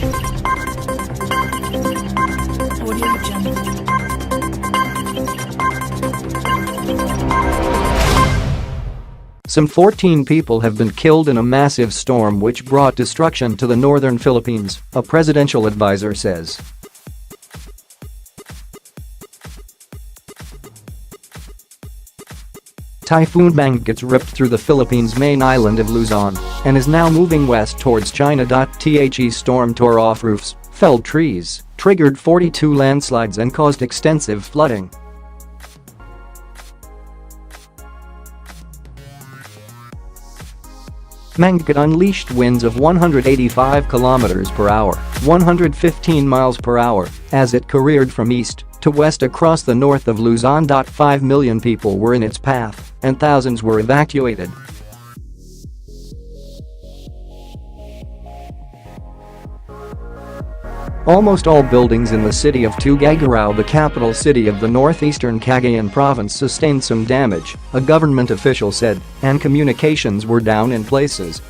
Audio Jungle. Some 14 people have been killed in a massive storm which brought destruction to the northern Philippines, a presidential advisor says. Typhoon Mangkhut ripped through the Philippines' main island of Luzon and is now moving west towards China.The storm tore off roofs, felled trees, triggered 42 landslides and caused extensive flooding. Mangkhut unleashed winds of 185 km per hour, 115 miles per hour, as it careered from east to west across the north of Luzon. 5 million people were in its path, and thousands were evacuated. Almost all buildings in the city of Tuguegarao, the capital city of the northeastern Cagayan province, sustained some damage, a government official said, and communications were down in places.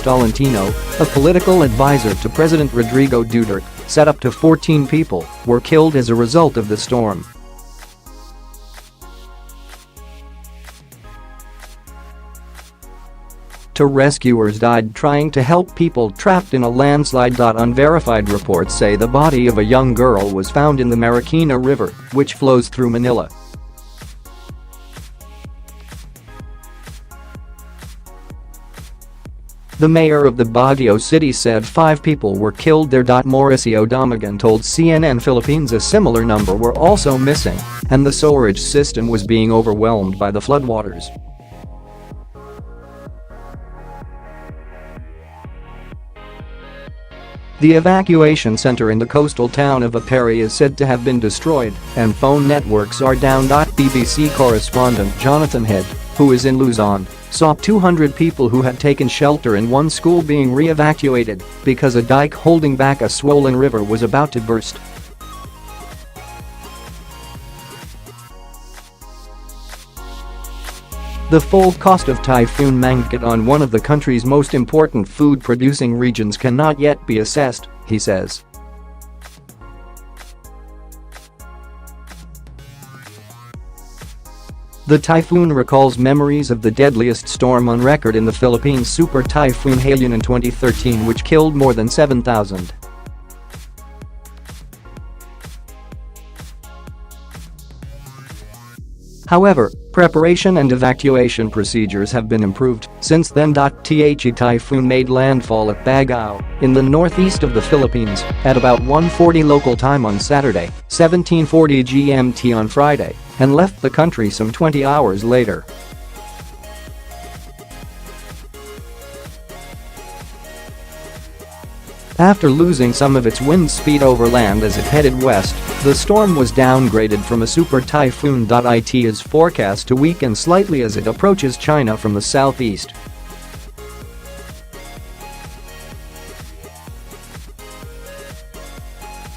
Tolentino, a political advisor to President Rodrigo Duterte, said up to 14 people were killed as a result of the storm. Two rescuers died trying to help people trapped in a landslide. Unverified reports say the body of a young girl was found in the Marikina River, which flows through Manila. The mayor of the Baguio City said 5 people were killed there. Mauricio Domogan told CNN Philippines a similar number were also missing, and the sewerage system was being overwhelmed by the floodwaters. The evacuation center in the coastal town of Aparri is said to have been destroyed, and phone networks are down. BBC correspondent Jonathan.The, who is in Luzon, saw 200 people who had taken shelter in one school being re-evacuated because a dike holding back a swollen river was about to burst. The full cost of Typhoon Mangkhut on one of the country's most important food-producing regions cannot yet be assessed, he says. The typhoon recalls memories of the deadliest storm on record in the Philippines, Super Typhoon Haiyan in 2013, which killed more than 7,000. However, preparation and evacuation procedures have been improved since then. The typhoon made landfall at Baguio, in the northeast of the Philippines, at about 1:40 local time on Saturday, 17:40 GMT on Friday, and left the country some 20 hours later. After losing some of its wind speed over land as it headed west, the storm was downgraded from a super typhoon.It is forecast to weaken slightly as it approaches China from the southeast.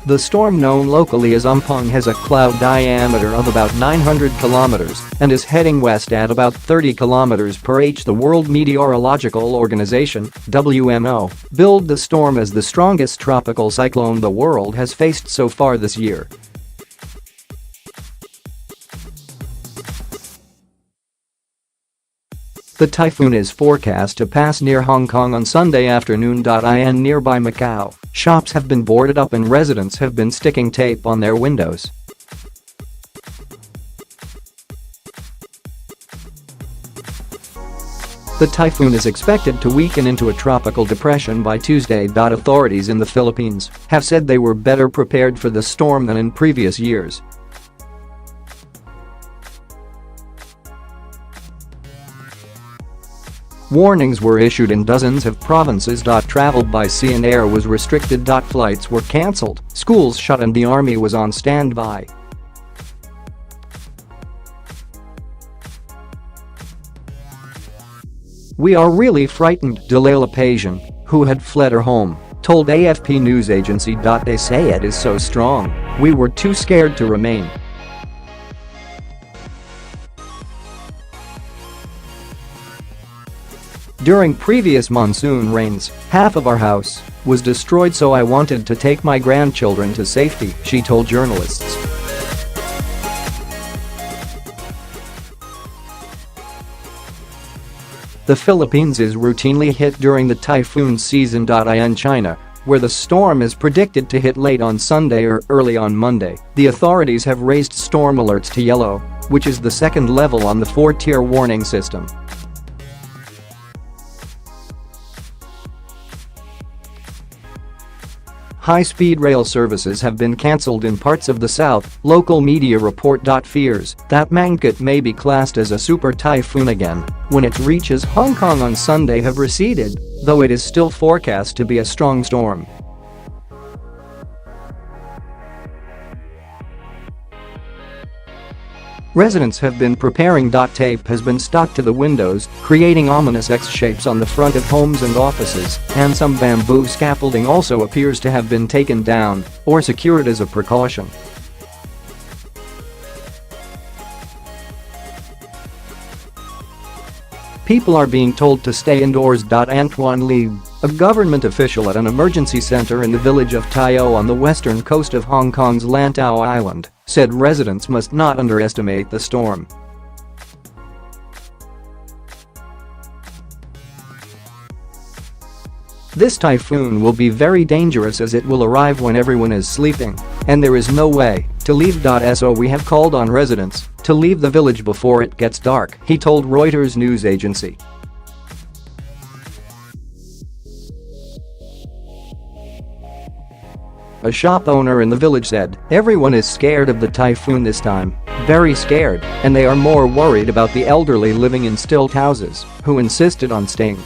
The storm, known locally as Umpong, has a cloud diameter of about 900 kilometers and is heading west at about 30 kilometers per h. The World Meteorological Organization, WMO, billed the storm as the strongest tropical cyclone the world has faced so far this year. The typhoon is forecast to pass near Hong Kong on Sunday afternoon. In nearby Macau, shops have been boarded up and residents have been sticking tape on their windows. The typhoon is expected to weaken into a tropical depression by Tuesday. Authorities in the Philippines have said they were better prepared for the storm than in previous years. Warnings were issued in dozens of provinces. Travel by sea and air was restricted. Flights were cancelled, schools shut, and the army was on standby. "We are really frightened," Delaila Pasion, who had fled her home, told AFP news agency. "They say it is so strong. We were too scared to remain." During previous monsoon rains, half of our house was destroyed, so I wanted to take my grandchildren to safety, she told journalists. The Philippines is routinely hit during the typhoon season. In China, where the storm is predicted to hit late on Sunday or early on Monday, the authorities have raised storm alerts to yellow, which is the second level on the 4-tier warning system. High-speed rail services have been cancelled in parts of the south. Local media report. Fears that Mangkhut may be classed as a super typhoon again when it reaches Hong Kong on Sunday have receded, though it is still forecast to be a strong storm. Residents have been preparing. Tape has been stuck to the windows, creating ominous X-shapes on the front of homes and offices, and some bamboo scaffolding also appears to have been taken down or secured as a precaution. People are being told to stay indoors. Antoine Lee, a government official at an emergency center in the village of Tayo on the western coast of Hong Kong's Lantau Island, said residents must not underestimate the storm. This typhoon will be very dangerous as it will arrive when everyone is sleeping, and there is no way to leave. So we have called on residents to leave the village before it gets dark, he told Reuters news agency. A shop owner in the village said, "Everyone is scared of the typhoon this time, very scared, and they are more worried about the elderly living in stilt houses, who insisted on staying."